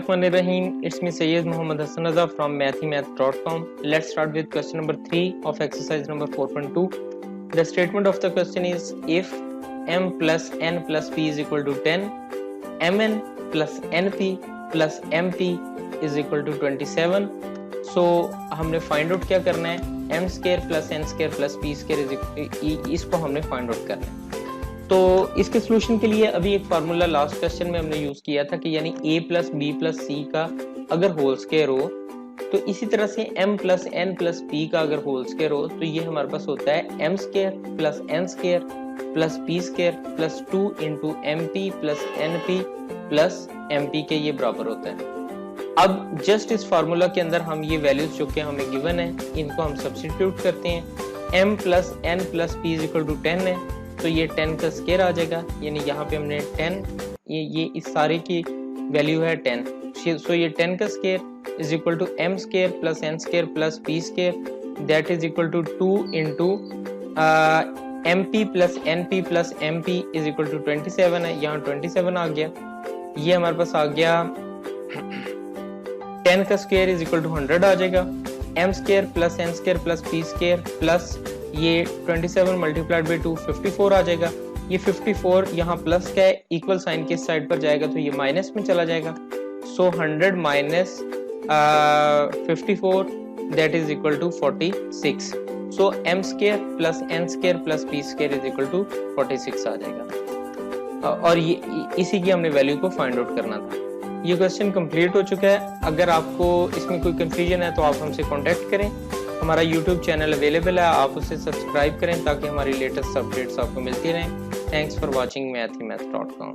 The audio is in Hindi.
Bismillahirrahmanirrahim. It's me Sayyid Muhammad Hassan Raza from mathemath.com. Let's start with question number 3 of exercise number 4.2. The statement of the question is if m plus n plus p is equal to 10, mn plus np plus mp is equal to 27. So हमने फाइंड आउट क्या करना है, m square plus n square plus p square इसको हमने फाइंड आउट करना है। तो इसके सोल्यूशन के लिए अभी एक फार्मूला लास्ट क्वेश्चन में हमने यूज किया था कि यानी a प्लस बी प्लस सी का अगर होल स्क्वायर हो तो इसी तरह से m plus n plus p का अगर होल स्क्वायर हो तो ये हमारे पास होता है m square plus n square plus p square plus 2 into mp plus np plus mp के ये बराबर होता है। अब जस्ट इस फार्मूला के अंदर हम ये वैल्यूज जो कि हमें गिवन है इनको हम सब्स्टिट्यूट करते हैं। m plus n plus p is equal to 10 है तो ये 10 का स्क्वायर आ जाएगा, यानी यहाँ पे हमने 10 ये इस सारे की वैल्यू है 10। सो ये 10 का square is equal to m square plus n square plus p square that is equal to 2 into mp plus np plus mp is equal to 27 है। यहाँ 27 आ गया, ये हमारे पास आ गया 10 का स्क्वायर इज इक्वल टू 100 आ जाएगा। m square plus n square plus p square plus ये 27 मल्टीप्लाइड बाई 2 54 आ जाएगा। ये 54 यहाँ प्लस का है, इक्वल साइन के साइड पर जाएगा तो ये माइनस में चला जाएगा। So 100 minus 54 that is equal to 46। So m square plus n square plus p square is equal to 46 आ जाएगा। और ये इसी की हमने वैल्यू को फाइंड आउट करना था। ये क्वेश्चन कंप्लीट हो चुका है। अगर आपको इसमें कोई कंफ्यूजन है तो आप हमसे कांटेक्ट करें। हमारा YouTube चैनल अवेलेबल है, आप उसे सब्सक्राइब करें ताकि हमारी लेटेस्ट अपडेट्स आपको मिलती रहें। Thanks for watching mathemath.com।